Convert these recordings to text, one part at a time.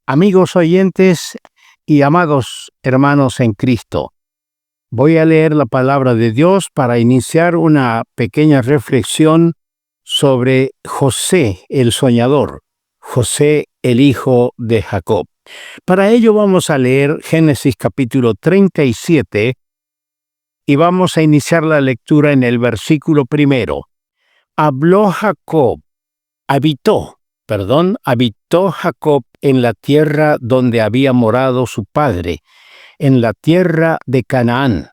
Amigos oyentes y amados hermanos en Cristo, voy a leer la palabra de Dios para iniciar una pequeña reflexión sobre José el soñador, José el hijo de Jacob. Para ello vamos a leer Génesis capítulo 37 y vamos a iniciar la lectura en el versículo 1. Habitó Jacob en la tierra donde había morado su padre, en la tierra de Canaán.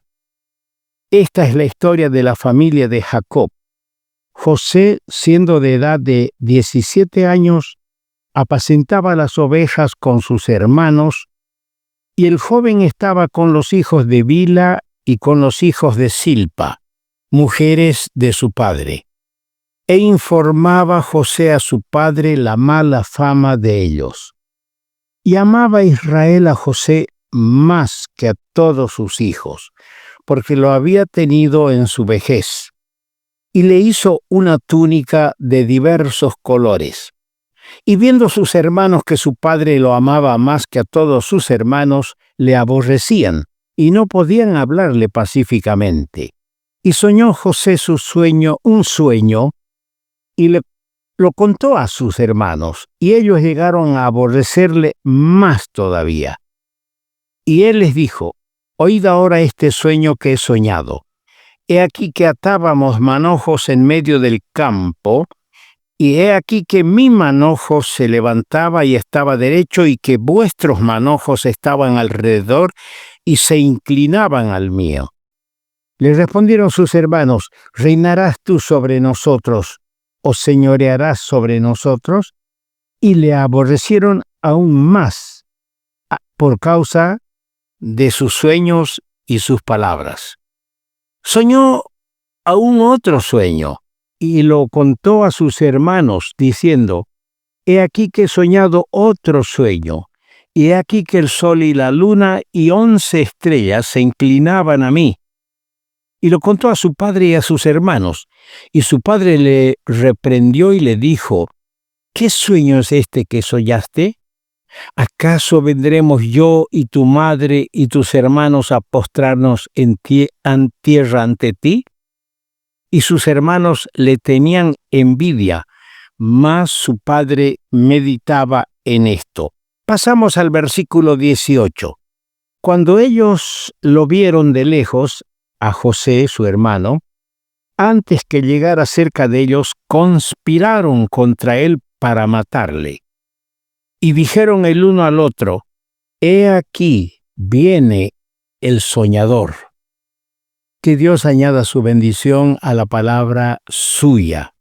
Esta es la historia de la familia de Jacob. José, siendo de edad de 17 años, apacentaba las ovejas con sus hermanos, y el joven estaba con los hijos de Bilha y con los hijos de Zilpa, mujeres de su padre. E informaba José a su padre la mala fama de ellos. Y amaba Israel a José más que a todos sus hijos, porque lo había tenido en su vejez. Y le hizo una túnica de diversos colores. Y viendo sus hermanos que su padre lo amaba más que a todos sus hermanos, le aborrecían, y no podían hablarle pacíficamente. Y soñó José un sueño, y lo contó a sus hermanos, y ellos llegaron a aborrecerle más todavía. Y él les dijo: oíd ahora este sueño que he soñado. He aquí que atábamos manojos en medio del campo, y he aquí que mi manojo se levantaba y estaba derecho, y que vuestros manojos estaban alrededor y se inclinaban al mío. Le respondieron sus hermanos: ¿reinarás tú sobre nosotros, o señorearás sobre nosotros? Y le aborrecieron aún más por causa de sus sueños y sus palabras. Soñó aún otro sueño, y lo contó a sus hermanos, diciendo: he aquí que he soñado otro sueño, y he aquí que el sol y la luna y 11 estrellas se inclinaban a mí. Y lo contó a su padre y a sus hermanos, y su padre le reprendió y le dijo: ¿qué sueño es este que soñaste? ¿Acaso vendremos yo y tu madre y tus hermanos a postrarnos en tierra ante ti? Y sus hermanos le tenían envidia, mas su padre meditaba en esto. Pasamos al versículo 18. Cuando ellos lo vieron de lejos, a José, su hermano, antes que llegara cerca de ellos, conspiraron contra él para matarle. Y dijeron el uno al otro: he aquí viene el soñador. Que Dios añada su bendición a la palabra suya.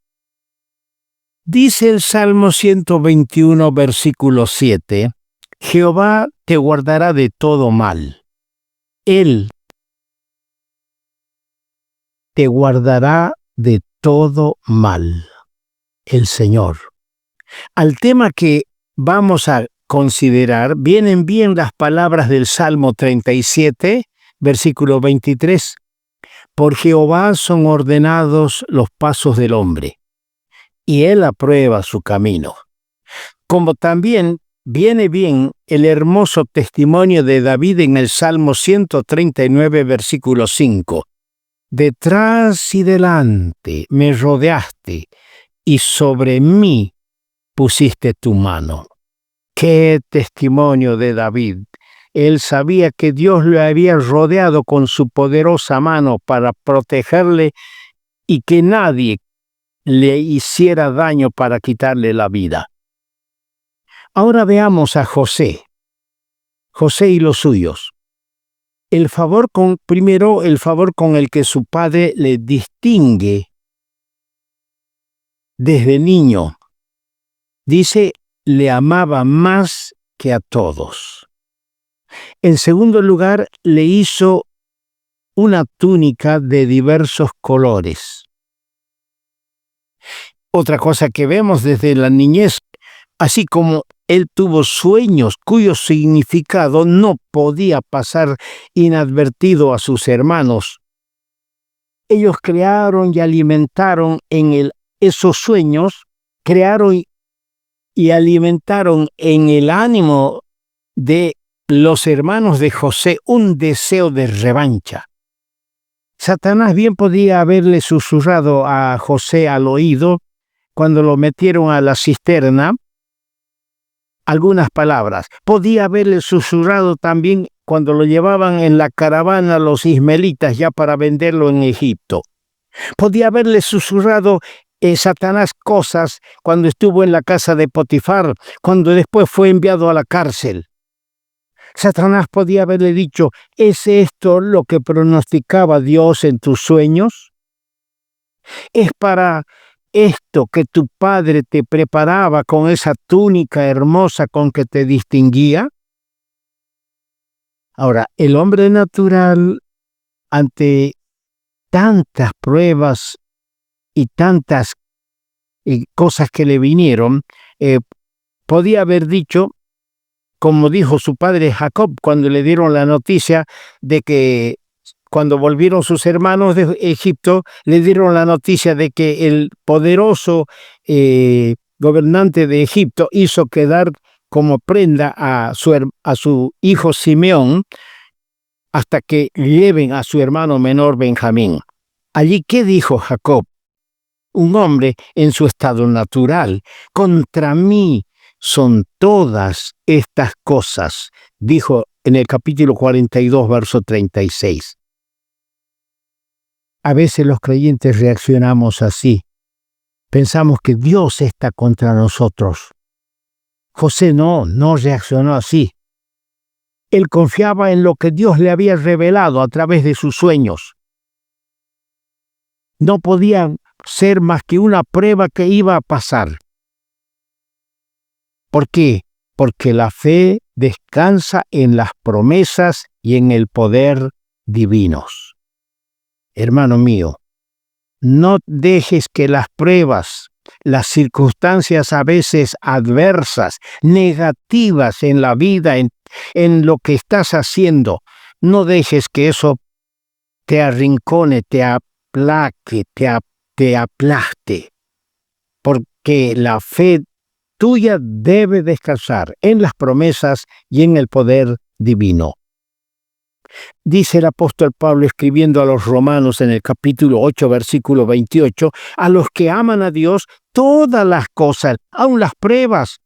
Dice el Salmo 121, versículo 7, Jehová te guardará de todo mal. Él te guardará de todo mal. El Señor. Al tema que vamos a considerar vienen bien las palabras del Salmo 37, versículo 23. Por Jehová son ordenados los pasos del hombre, y él aprueba su camino. Como también viene bien el hermoso testimonio de David en el Salmo 139, versículo 5. Detrás y delante me rodeaste, y sobre mí pusiste tu mano. ¡Qué testimonio de David! Él sabía que Dios lo había rodeado con su poderosa mano para protegerle y que nadie le hiciera daño para quitarle la vida. Ahora veamos a José y los suyos. Primero, el favor con el que su padre le distingue desde niño. Dice: le amaba más que a todos. En segundo lugar, le hizo una túnica de diversos colores. Otra cosa que vemos desde la niñez, así como él tuvo sueños cuyo significado no podía pasar inadvertido a sus hermanos. Ellos crearon y alimentaron esos sueños, crearon y alimentaron en el ánimo de los hermanos de José un deseo de revancha. Satanás bien podía haberle susurrado a José al oído cuando lo metieron a la cisterna algunas palabras. Podía haberle susurrado también cuando lo llevaban en la caravana los ismaelitas ya para venderlo en Egipto. Podía haberle susurrado Satanás cosas cuando estuvo en la casa de Potifar, cuando después fue enviado a la cárcel. Satanás podía haberle dicho, ¿es esto lo que pronosticaba Dios en tus sueños? ¿Es para esto que tu padre te preparaba con esa túnica hermosa con que te distinguía? Ahora, el hombre natural, ante tantas pruebas y tantas cosas que le vinieron, podía haber dicho, como dijo su padre Jacob cuando le dieron la noticia de que cuando volvieron sus hermanos de Egipto, le dieron la noticia de que el poderoso gobernante de Egipto hizo quedar como prenda a su hijo Simeón hasta que lleven a su hermano menor Benjamín. Allí, ¿qué dijo Jacob? Un hombre en su estado natural. Contra mí son todas estas cosas, dijo en el capítulo 42, verso 36. A veces los creyentes reaccionamos así. Pensamos que Dios está contra nosotros. José no reaccionó así. Él confiaba en lo que Dios le había revelado a través de sus sueños. No podían ser más que una prueba que iba a pasar. ¿Por qué? Porque la fe descansa en las promesas y en el poder divinos. Hermano mío, no dejes que las pruebas, las circunstancias a veces adversas, negativas en la vida, en lo que estás haciendo, no dejes que eso te arrincone, te aplaque, te aplaste, porque la fe tuya debe descansar en las promesas y en el poder divino. Dice el apóstol Pablo escribiendo a los romanos en el capítulo 8, versículo 28, a los que aman a Dios, todas las cosas, aun las pruebas,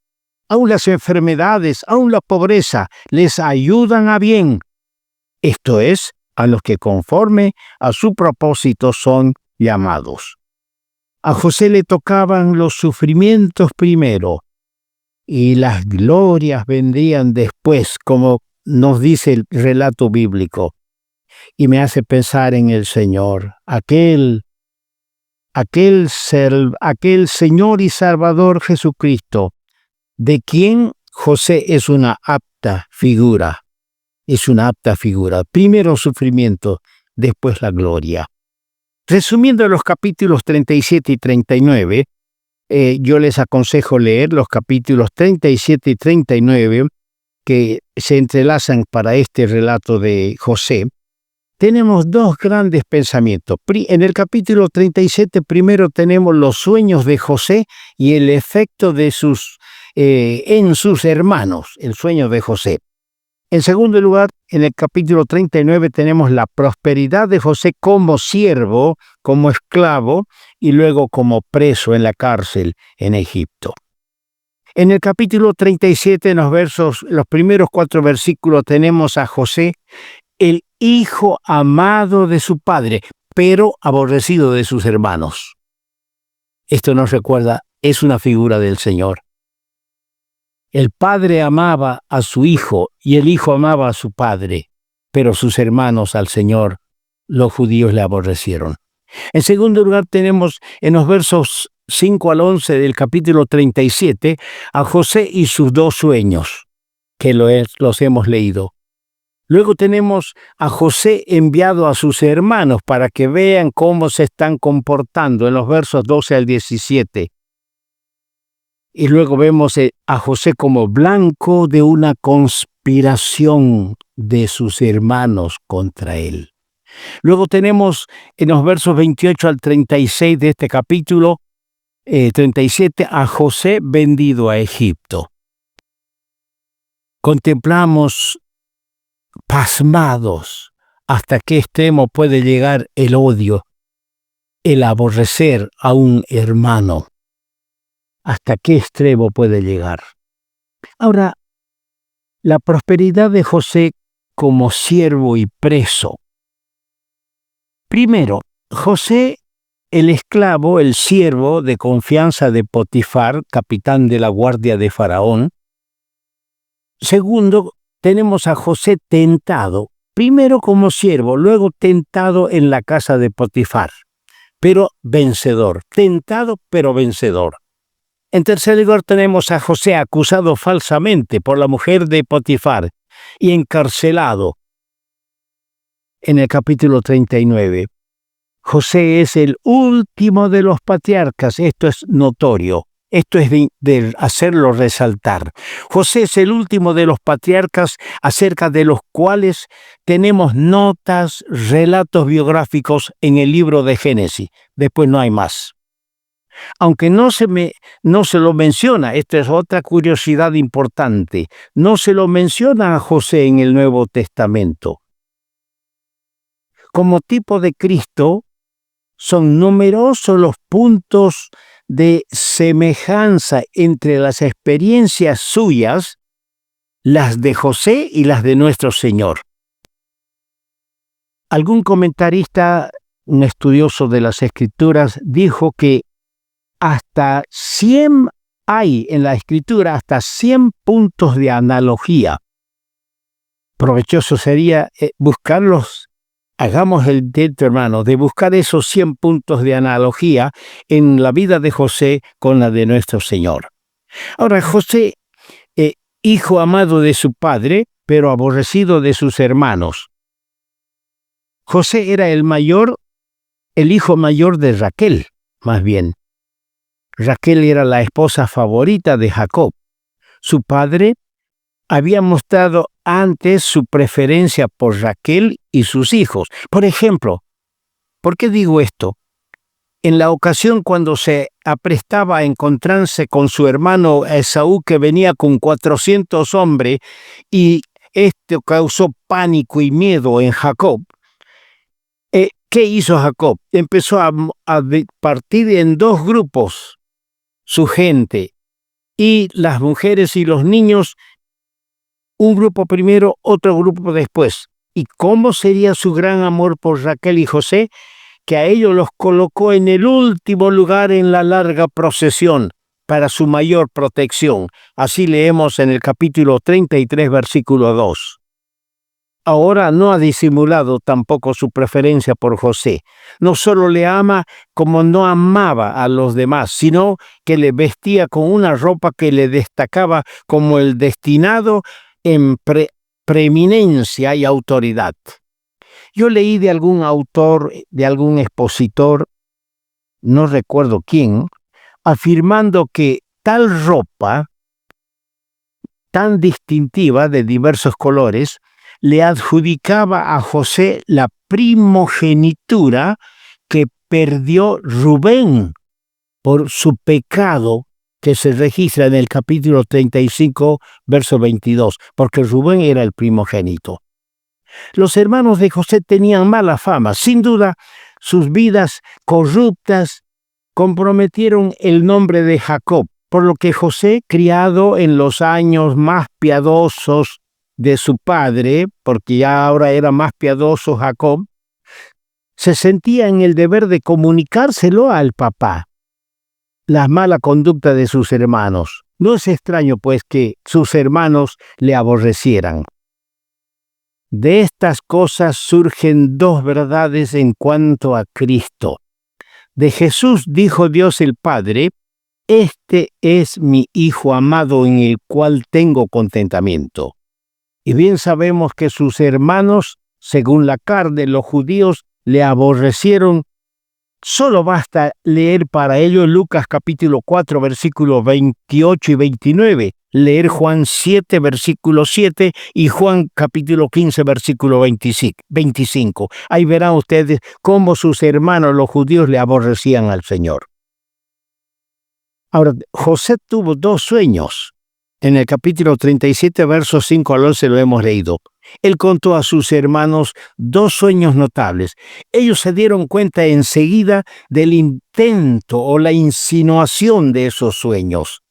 aun las enfermedades, aun la pobreza, les ayudan a bien. Esto es, a los que conforme a su propósito son llamados. A José le tocaban los sufrimientos primero y las glorias vendrían después, como nos dice el relato bíblico. Y me hace pensar en el Señor, aquel Señor y Salvador Jesucristo, de quien José es una apta figura. Es una apta figura. Primero sufrimiento, después la gloria. Resumiendo los capítulos 37 y 39, yo les aconsejo leer los capítulos 37 y 39 que se entrelazan para este relato de José. Tenemos dos grandes pensamientos. En el capítulo 37 primero tenemos los sueños de José y el efecto de en sus hermanos, el sueño de José. En segundo lugar, en el capítulo 39 tenemos la prosperidad de José como siervo, como esclavo y luego como preso en la cárcel en Egipto. En el capítulo 37, en los primeros 4 versículos, tenemos a José, el hijo amado de su padre, pero aborrecido de sus hermanos. Esto nos recuerda, es una figura del Señor. El padre amaba a su hijo y el hijo amaba a su padre, pero sus hermanos al Señor, los judíos le aborrecieron. En segundo lugar, tenemos en los versos 5 al 11 del capítulo 37 a José y sus 2 sueños, que los hemos leído. Luego tenemos a José enviado a sus hermanos para que vean cómo se están comportando en los versos 12 al 17. Y luego vemos a José como blanco de una conspiración de sus hermanos contra él. Luego tenemos en los versos 28 al 36 de este capítulo 37, a José vendido a Egipto. Contemplamos pasmados hasta qué extremo puede llegar el odio, el aborrecer a un hermano. ¿Hasta qué extremo puede llegar? Ahora, la prosperidad de José como siervo y preso. Primero, José, el esclavo, el siervo de confianza de Potifar, capitán de la guardia de Faraón. Segundo, tenemos a José tentado, primero como siervo, luego tentado en la casa de Potifar, pero vencedor, tentado pero vencedor. En tercer lugar, tenemos a José acusado falsamente por la mujer de Potifar y encarcelado. En el capítulo 39, José es el último de los patriarcas, esto es notorio, esto es de hacerlo resaltar. José es el último de los patriarcas acerca de los cuales tenemos notas, relatos biográficos en el libro de Génesis, después no hay más. Aunque no se lo menciona, esta es otra curiosidad importante, no se lo menciona a José en el Nuevo Testamento. Como tipo de Cristo, son numerosos los puntos de semejanza entre las experiencias suyas, las de José y las de nuestro Señor. Algún comentarista, un estudioso de las Escrituras, dijo que hasta 100 hay en la Escritura, hasta 100 puntos de analogía. Provechoso sería buscarlos. Hagamos el intento, hermano, de buscar esos 100 puntos de analogía en la vida de José con la de nuestro Señor. Ahora, José, hijo amado de su padre, pero aborrecido de sus hermanos. José era el hijo mayor de Raquel, más bien. Raquel era la esposa favorita de Jacob. Su padre había mostrado antes su preferencia por Raquel y sus hijos. Por ejemplo, ¿por qué digo esto? En la ocasión cuando se aprestaba a encontrarse con su hermano Esaú, que venía con 400 hombres, y esto causó pánico y miedo en Jacob, ¿qué hizo Jacob? Empezó a partir en dos grupos su gente, y las mujeres y los niños, un grupo primero, otro grupo después. ¿Y cómo sería su gran amor por Raquel y José? Que a ellos los colocó en el último lugar en la larga procesión para su mayor protección. Así leemos en el capítulo 33, versículo 2. Ahora no ha disimulado tampoco su preferencia por José. No solo le ama como no amaba a los demás, sino que le vestía con una ropa que le destacaba como el destinado en preeminencia y autoridad. Yo leí de algún autor, de algún expositor, no recuerdo quién, afirmando que tal ropa tan distintiva de diversos colores le adjudicaba a José la primogenitura que perdió Rubén por su pecado, que se registra en el capítulo 35, verso 22, porque Rubén era el primogénito. Los hermanos de José tenían mala fama. Sin duda, sus vidas corruptas comprometieron el nombre de Jacob, por lo que José, criado en los años más piadosos de su padre, porque ya ahora era más piadoso Jacob, se sentía en el deber de comunicárselo al papá, la mala conducta de sus hermanos. No es extraño, pues, que sus hermanos le aborrecieran. De estas cosas surgen dos verdades en cuanto a Cristo. De Jesús dijo Dios el Padre: «Este es mi Hijo amado en el cual tengo contentamiento». Y bien sabemos que sus hermanos, según la carne, los judíos, le aborrecieron. Solo basta leer para ello Lucas capítulo 4, versículos 28 y 29, leer Juan 7, versículo 7 y Juan capítulo 15, versículo 25. Ahí verán ustedes cómo sus hermanos, los judíos, le aborrecían al Señor. Ahora, José tuvo dos sueños. En el capítulo 37, versos 5 al 11 lo hemos leído. Él contó a sus hermanos dos sueños notables. Ellos se dieron cuenta enseguida del intento o la insinuación de esos sueños.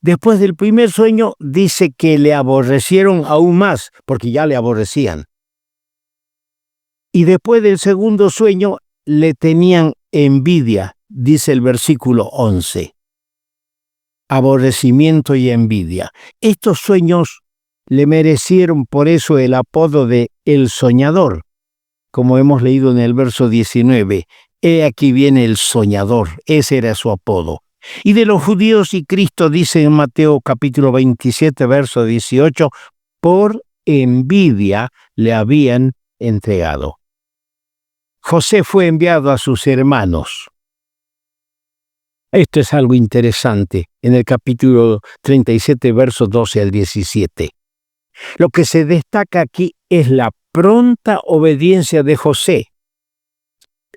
Después del primer sueño, dice que le aborrecieron aún más, porque ya le aborrecían. Y después del segundo sueño, le tenían envidia, dice el versículo 11. Aborrecimiento y envidia. Estos sueños le merecieron por eso el apodo de el soñador, como hemos leído en el verso 19. He aquí viene el soñador, ese era su apodo. Y de los judíos y Cristo dice en Mateo capítulo 27, verso 18, por envidia le habían entregado. José fue enviado a sus hermanos. Esto es algo interesante en el capítulo 37, versos 12 al 17. Lo que se destaca aquí es la pronta obediencia de José.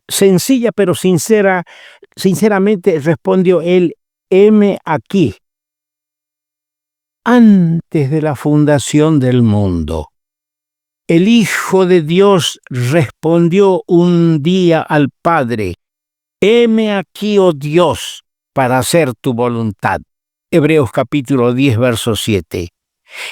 Sencilla pero sinceramente respondió él, heme aquí. Antes de la fundación del mundo, el Hijo de Dios respondió un día al Padre, heme aquí, oh Dios, para hacer tu voluntad. Hebreos capítulo 10, verso 7.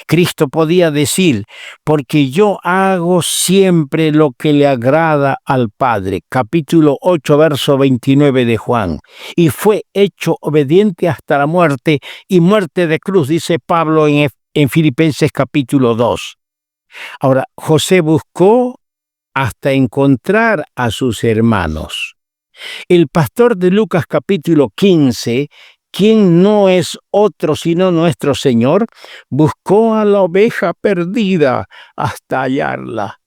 Cristo podía decir, porque yo hago siempre lo que le agrada al Padre. Capítulo 8, verso 29 de Juan. Y fue hecho obediente hasta la muerte y muerte de cruz, dice Pablo en Filipenses capítulo 2. Ahora, José buscó hasta encontrar a sus hermanos. El pastor de Lucas capítulo 15, quien no es otro sino nuestro Señor, buscó a la oveja perdida hasta hallarla.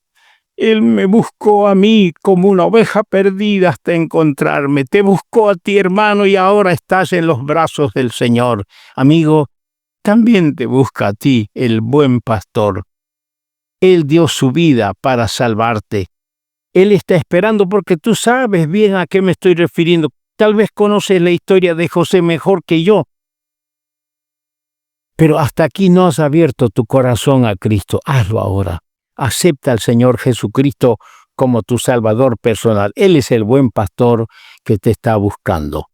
Él me buscó a mí como una oveja perdida hasta encontrarme. Te buscó a ti, hermano, y ahora estás en los brazos del Señor. Amigo, también te busca a ti el buen pastor. Él dio su vida para salvarte. Él está esperando porque tú sabes bien a qué me estoy refiriendo. Tal vez conoces la historia de José mejor que yo. Pero hasta aquí no has abierto tu corazón a Cristo. Hazlo ahora. Acepta al Señor Jesucristo como tu Salvador personal. Él es el buen pastor que te está buscando.